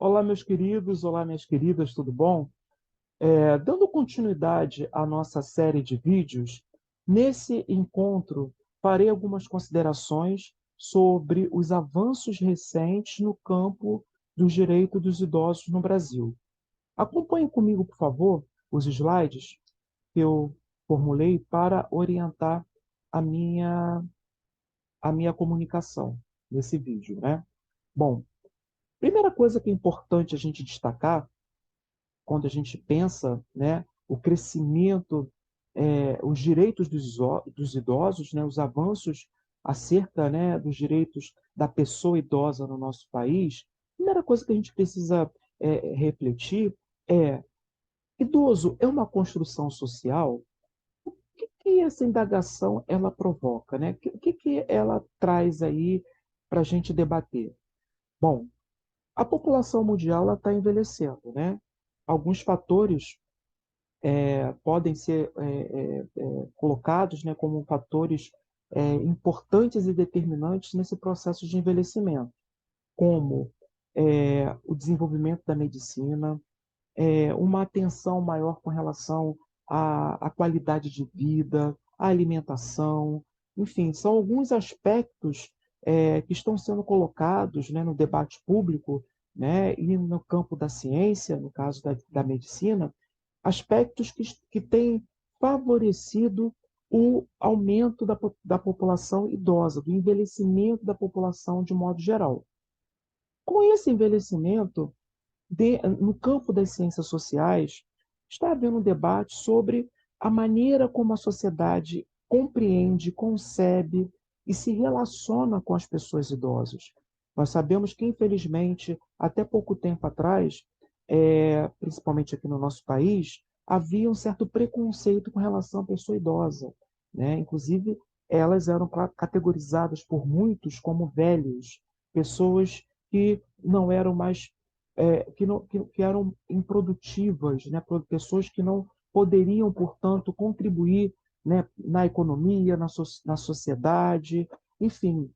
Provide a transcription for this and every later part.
Olá, meus queridos, olá, minhas queridas, tudo bom? Dando continuidade à nossa série de vídeos, nesse encontro farei algumas considerações sobre os avanços recentes no campo dos direitos dos idosos no Brasil. Acompanhe comigo, por favor, os slides que eu formulei para orientar a minha comunicação nesse vídeo, né? Bom, primeira coisa que é importante a gente destacar quando a gente pensa, né, o crescimento, os direitos dos idosos, né, os avanços acerca, né, dos direitos da pessoa idosa no nosso país, a primeira coisa que a gente precisa refletir é: idoso é uma construção social? O que essa indagação ela provoca, né? O que ela traz aí para a gente debater? Bom, a população mundial está envelhecendo, né? Alguns fatores podem ser colocados, né, como fatores importantes e determinantes nesse processo de envelhecimento, como o desenvolvimento da medicina, uma atenção maior com relação à qualidade de vida, à alimentação, enfim, são alguns aspectos que estão sendo colocados, né, no debate público, né, e no campo da ciência, no caso da medicina, aspectos que têm favorecido o aumento da população idosa, do envelhecimento da população de modo geral. Com esse envelhecimento, no campo das ciências sociais, está havendo um debate sobre a maneira como a sociedade compreende, concebe e se relaciona com as pessoas idosas. Nós sabemos que, infelizmente, até pouco tempo atrás, principalmente aqui no nosso país, havia um certo preconceito com relação à pessoa idosa, né? Inclusive, elas eram categorizadas por muitos como velhos, pessoas que não eram mais que eram improdutivas, né? Pessoas que não poderiam, portanto, contribuir, né, na economia, na sociedade, enfim,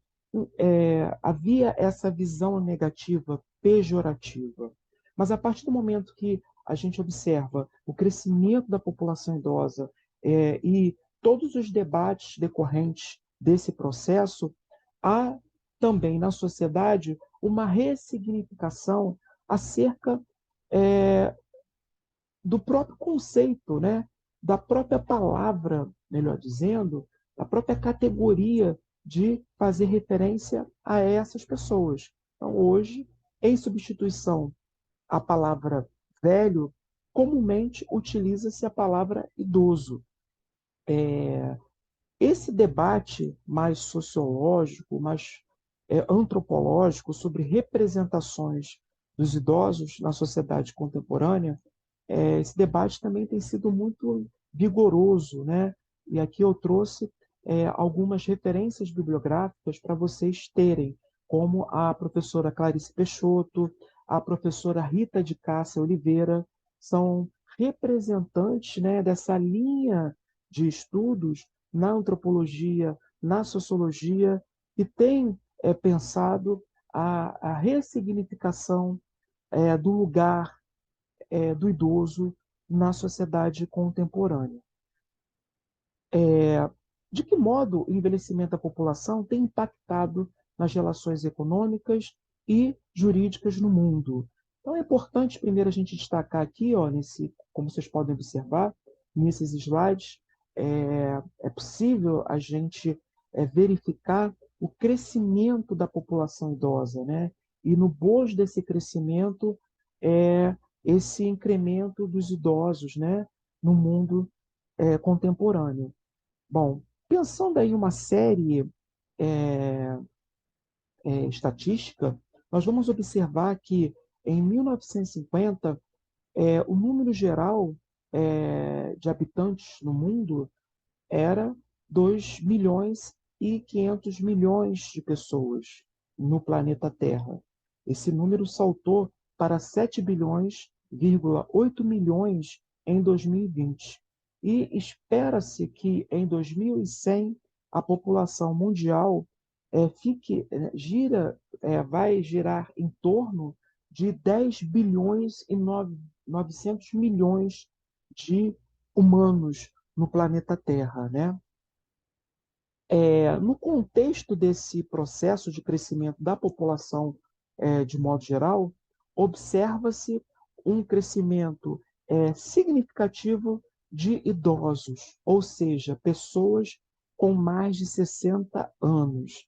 havia essa visão negativa, pejorativa. Mas a partir do momento que a gente observa o crescimento da população idosa e todos os debates decorrentes desse processo, há também na sociedade uma ressignificação acerca é, do próprio conceito, né? Da própria palavra, melhor dizendo, da própria categoria de fazer referência a essas pessoas. Então, hoje, em substituição à palavra velho, comumente utiliza-se a palavra idoso. Esse debate mais sociológico, mais antropológico sobre representações dos idosos na sociedade contemporânea, esse debate também tem sido muito vigoroso, né? E aqui eu trouxe algumas referências bibliográficas para vocês terem, como a professora Clarice Peixoto, a professora Rita de Cássia Oliveira, são representantes, né, dessa linha de estudos na antropologia, na sociologia, que tem pensado a ressignificação do lugar do idoso na sociedade contemporânea. De que modo o envelhecimento da população tem impactado nas relações econômicas e jurídicas no mundo? Então é importante primeiro a gente destacar aqui, ó, como vocês podem observar, nesses slides, é possível a gente verificar o crescimento da população idosa, né? E no bojo desse crescimento é esse incremento dos idosos, né, no mundo contemporâneo. Bom, pensando aí uma série é, estatística, nós vamos observar que em 1950, o número geral de habitantes no mundo era 2 milhões e 500 milhões de pessoas no planeta Terra. Esse número saltou para 7 bilhões, 8 milhões em 2020. E espera-se que em 2100 a população mundial vai girar em torno de 10 bilhões e 900 milhões de humanos no planeta Terra, né? No contexto desse processo de crescimento da população, de modo geral, observa-se um crescimento significativo de idosos, ou seja, pessoas com mais de 60 anos.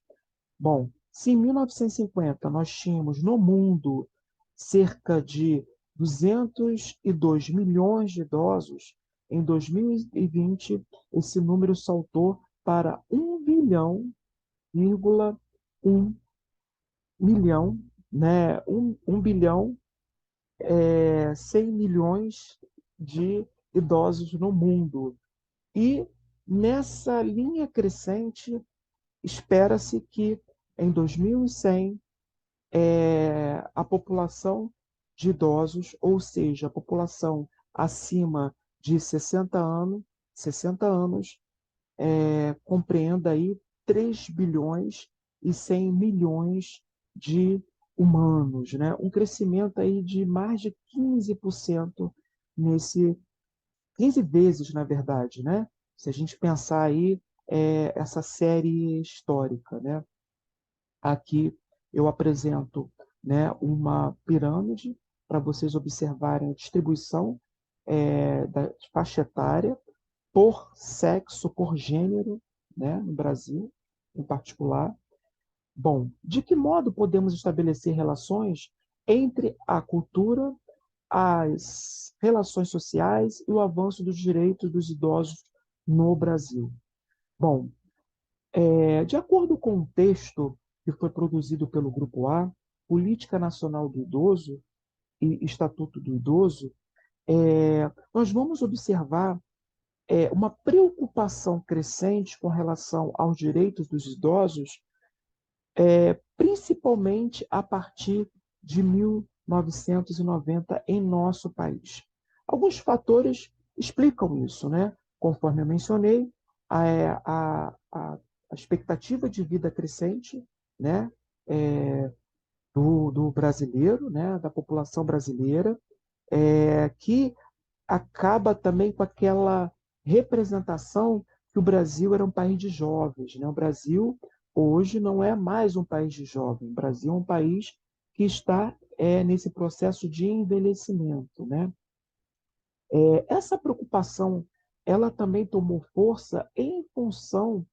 Bom, se em 1950 nós tínhamos no mundo cerca de 202 milhões de idosos, em 2020 esse número saltou para 1,1 bilhão, né? 1 bilhão 100 milhões de idosos no mundo. E nessa linha crescente, espera-se que em 2100 a população de idosos, ou seja, a população acima de 60 anos, compreenda aí 3 bilhões e 100 milhões de humanos, né? Um crescimento aí de mais de 15% nesse 15 vezes, na verdade, né? Se a gente pensar aí essa série histórica, né? Aqui eu apresento, né, uma pirâmide para vocês observarem a distribuição da faixa etária por sexo, por gênero, né, no Brasil, em particular. Bom, de que modo podemos estabelecer relações entre a cultura, as relações sociais e o avanço dos direitos dos idosos no Brasil? Bom, de acordo com o texto que foi produzido pelo Grupo A, Política Nacional do Idoso e Estatuto do Idoso, nós vamos observar uma preocupação crescente com relação aos direitos dos idosos, principalmente a partir de 1990 em nosso país. Alguns fatores explicam isso, né? Conforme eu mencionei, a expectativa de vida crescente, né? Do brasileiro, né? Da população brasileira, que acaba também com aquela representação que o Brasil era um país de jovens, né? O Brasil hoje não é mais um país de jovens. O Brasil é um país que está nesse processo de envelhecimento, né? Essa preocupação, ela também tomou força em função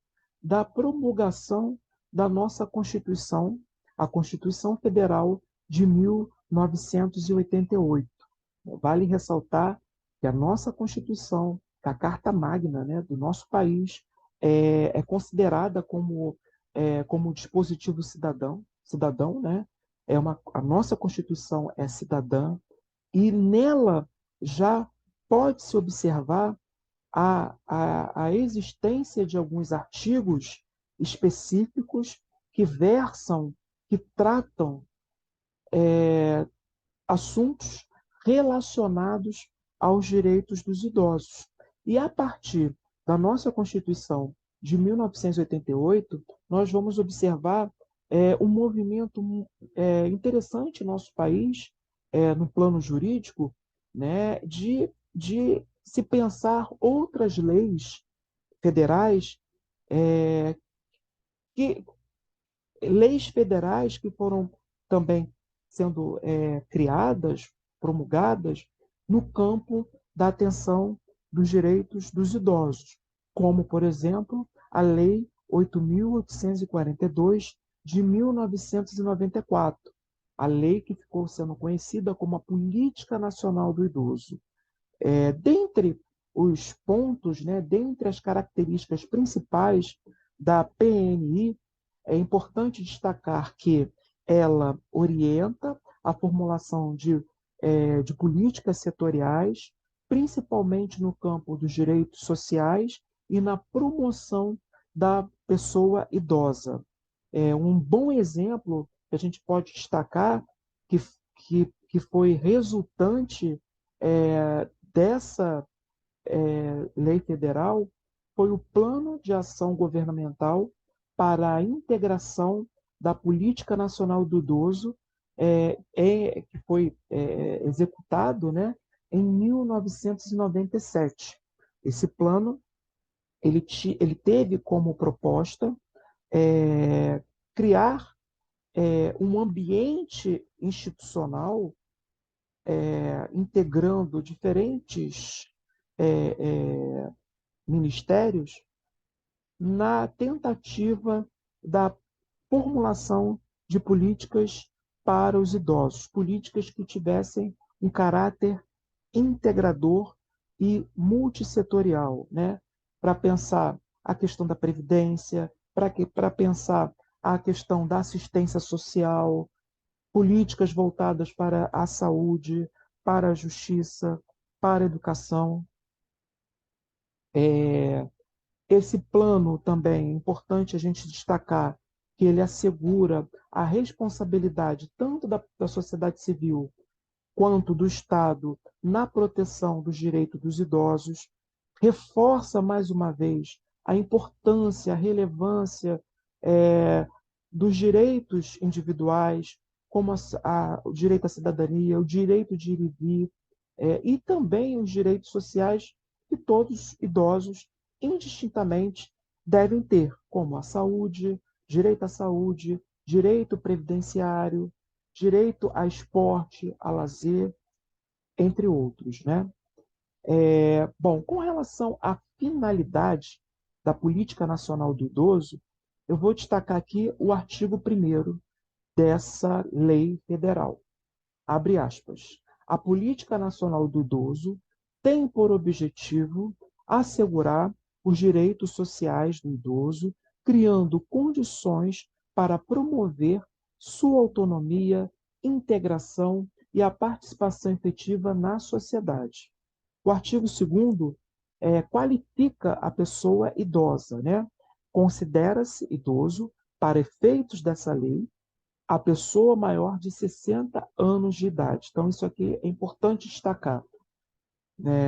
da promulgação da nossa Constituição, a Constituição Federal de 1988. Vale ressaltar que a nossa Constituição, que a Carta Magna, né, do nosso país, considerada como dispositivo cidadão, né? A nossa Constituição é cidadã, e nela já pode-se observar a existência de alguns artigos específicos que versam, que tratam assuntos relacionados aos direitos dos idosos. E a partir da nossa Constituição de 1988, nós vamos observar um movimento interessante no nosso país, no plano jurídico, né, de se pensar outras leis federais, é, que, leis federais que foram também sendo criadas, promulgadas, no campo da atenção dos direitos dos idosos, como, por exemplo, a Lei 8.842 de 1994, a lei que ficou sendo conhecida como a Política Nacional do Idoso. Dentre os pontos, né, dentre as características principais da PNI, é importante destacar que ela orienta a formulação de políticas setoriais, principalmente no campo dos direitos sociais e na promoção da pessoa idosa. Um bom exemplo que a gente pode destacar, que foi resultante dessa lei federal, foi o Plano de Ação Governamental para a Integração da Política Nacional do Idoso, que foi executado, né, em 1997. Esse plano ele teve como proposta criar um ambiente institucional integrando diferentes é, é, ministérios na tentativa da formulação de políticas para os idosos, políticas que tivessem um caráter integrador e multissetorial, né? Para pensar a questão da previdência, para pensar a questão da assistência social, políticas voltadas para a saúde, para a justiça, para a educação. Esse plano também é importante a gente destacar que ele assegura a responsabilidade tanto da sociedade civil quanto do Estado na proteção dos direitos dos idosos, reforça mais uma vez a importância, a relevância dos direitos individuais, como o direito à cidadania, o direito de ir e vir, e também os direitos sociais que todos idosos, indistintamente, devem ter, como a saúde, direito à saúde, direito previdenciário, direito a esporte, a lazer, entre outros, né? Bom, com relação à finalidade da Política Nacional do Idoso, eu vou destacar aqui o artigo 1º dessa lei federal. Abre aspas. A Política Nacional do Idoso tem por objetivo assegurar os direitos sociais do idoso, criando condições para promover sua autonomia, integração e a participação efetiva na sociedade. O artigo 2º qualifica a pessoa idosa, né? Considera-se idoso, para efeitos dessa lei, a pessoa maior de 60 anos de idade. Então, isso aqui é importante destacar.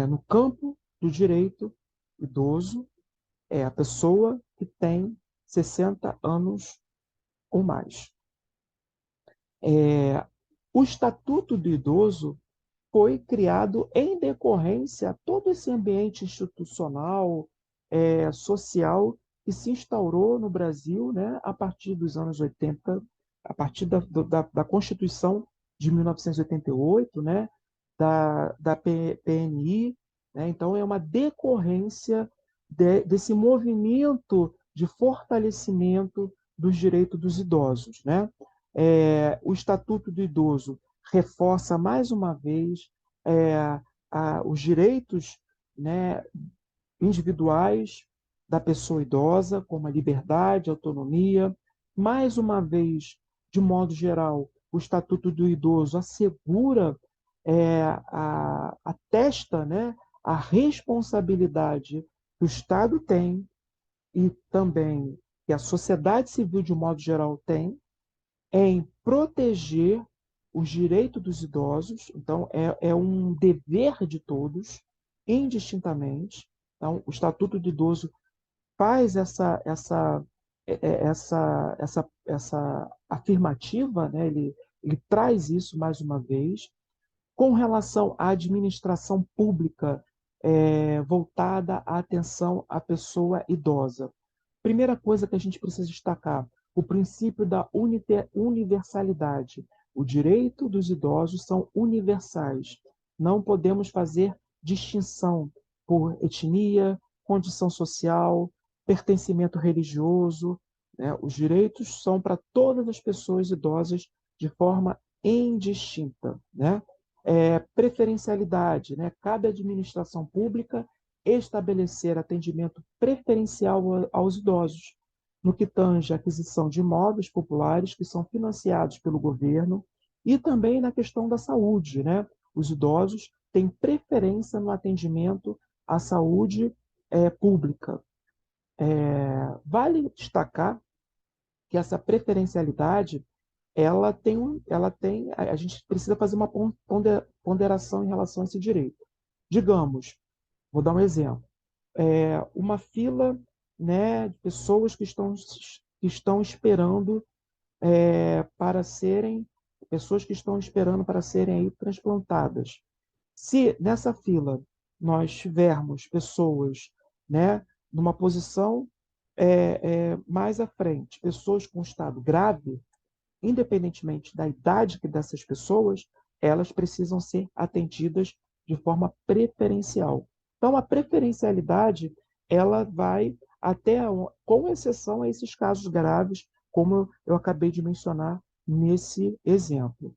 No campo do direito, idoso é a pessoa que tem 60 anos ou mais. O Estatuto do Idoso foi criado em decorrência a todo esse ambiente institucional, social, que se instaurou no Brasil, né, a partir dos anos 80, a partir da Constituição de 1988, né, da PNI. Né, então, é uma decorrência desse movimento de fortalecimento dos direitos dos idosos. Né? O Estatuto do Idoso reforça mais uma vez os direitos, né, individuais da pessoa idosa, como a liberdade, a autonomia. Mais uma vez, de modo geral, o Estatuto do Idoso assegura, atesta, né, a responsabilidade que o Estado tem e também que a sociedade civil, de modo geral, tem em proteger os direitos dos idosos. Então, é um dever de todos, indistintamente. Então, o Estatuto do Idoso faz essa afirmativa, né? Ele traz isso mais uma vez. Com relação à administração pública voltada à atenção à pessoa idosa, primeira coisa que a gente precisa destacar, o princípio da universalidade. O direito dos idosos são universais. Não podemos fazer distinção por etnia, condição social, pertencimento religioso. Né? Os direitos são para todas as pessoas idosas de forma indistinta. Né? Preferencialidade. Né? Cabe à administração pública estabelecer atendimento preferencial aos idosos, no que tange a aquisição de imóveis populares que são financiados pelo governo e também na questão da saúde. Né? Os idosos têm preferência no atendimento à saúde pública. Vale destacar que essa preferencialidade a gente precisa fazer uma ponderação em relação a esse direito. Digamos, vou dar um exemplo. Uma fila, né, de pessoas que estão esperando para serem pessoas que estão esperando para serem aí transplantadas. Se nessa fila nós tivermos pessoas, né, numa posição mais à frente, pessoas com estado grave, independentemente da idade dessas pessoas, elas precisam ser atendidas de forma preferencial. Então, a preferencialidade, ela vai até, com exceção a esses casos graves, como eu acabei de mencionar nesse exemplo.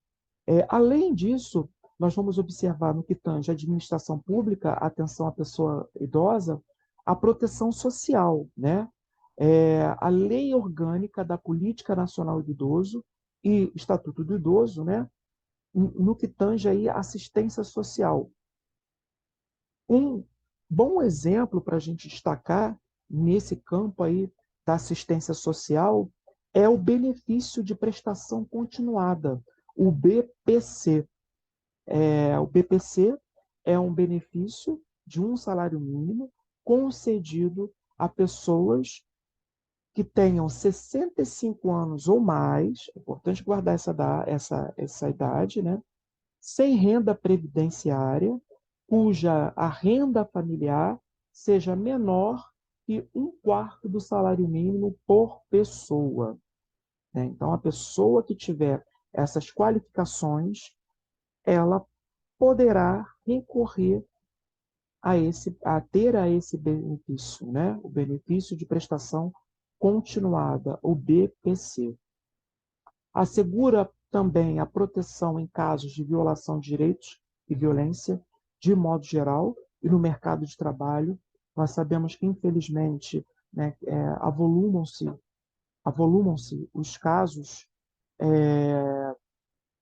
Além disso, nós vamos observar no que tange a administração pública, a atenção à pessoa idosa, a proteção social, né? A Lei Orgânica da Política Nacional do Idoso e Estatuto do Idoso, né? No que tange aí a assistência social. Um bom exemplo para a gente destacar nesse campo aí da assistência social é o benefício de prestação continuada, o BPC. O BPC é um benefício de um salário mínimo concedido a pessoas que tenham 65 anos ou mais, é importante guardar essa idade, né? Sem renda previdenciária, cuja a renda familiar seja menor que um quarto do salário mínimo por pessoa, né? Então, a pessoa que tiver essas qualificações, ela poderá recorrer a esse benefício, né? O benefício de prestação continuada, o BPC. Assegura também a proteção em casos de violação de direitos e violência, de modo geral, e no mercado de trabalho. Nós sabemos que, infelizmente, né, avolumam-se os casos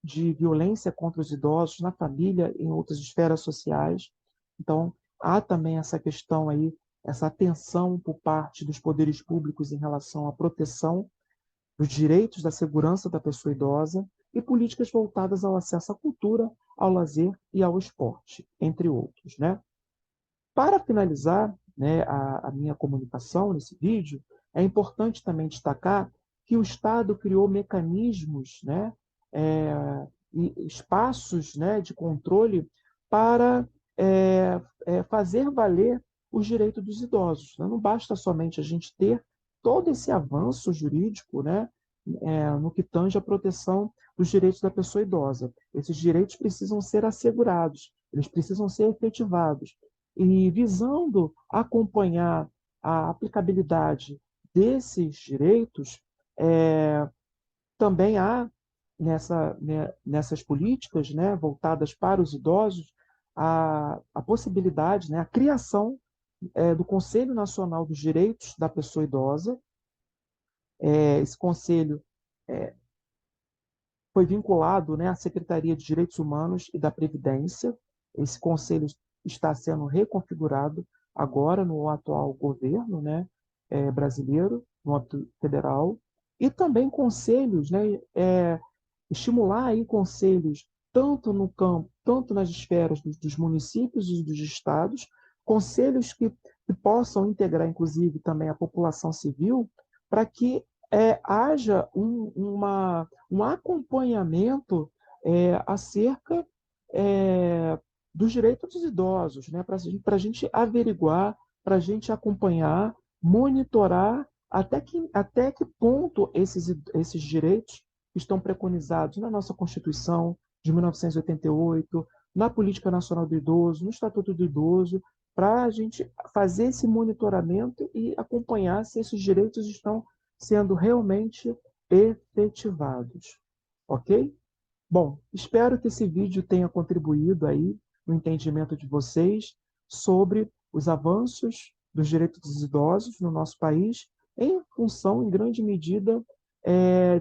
de violência contra os idosos na família e em outras esferas sociais. Então, há também essa questão aí, essa atenção por parte dos poderes públicos em relação à proteção dos direitos da segurança da pessoa idosa e políticas voltadas ao acesso à cultura, ao lazer e ao esporte, entre outros, né? Para finalizar, né, a minha comunicação nesse vídeo, é importante também destacar que o Estado criou mecanismos, né, e espaços, né, de controle para fazer valer os direitos dos idosos, né? Não basta somente a gente ter todo esse avanço jurídico, né, no que tange à proteção dos direitos da pessoa idosa. Esses direitos precisam ser assegurados, eles precisam ser efetivados. E visando acompanhar a aplicabilidade desses direitos, também há nessas políticas, né, voltadas para os idosos a possibilidade, né, a criação do Conselho Nacional dos Direitos da Pessoa Idosa. Esse conselho foi vinculado, né, à Secretaria de Direitos Humanos e da Previdência. Esse conselho está sendo reconfigurado agora no atual governo, né, brasileiro, no âmbito federal, e também conselhos, né, estimular aí conselhos tanto no campo, tanto nas esferas dos municípios e dos estados, conselhos que possam integrar, inclusive, também a população civil, para que haja um acompanhamento acerca dos direitos dos idosos, né? Para a gente averiguar, para a gente acompanhar, monitorar até que ponto esses direitos estão preconizados na nossa Constituição de 1988, na Política Nacional do Idoso, no Estatuto do Idoso, para a gente fazer esse monitoramento e acompanhar se esses direitos estão sendo realmente efetivados. Ok? Bom, espero que esse vídeo tenha contribuído aí no entendimento de vocês sobre os avanços dos direitos dos idosos no nosso país, em função, em grande medida,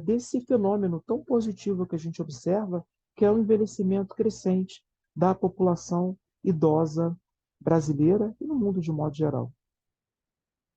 desse fenômeno tão positivo que a gente observa, que é o envelhecimento crescente da população idosa brasileira e no mundo de modo geral.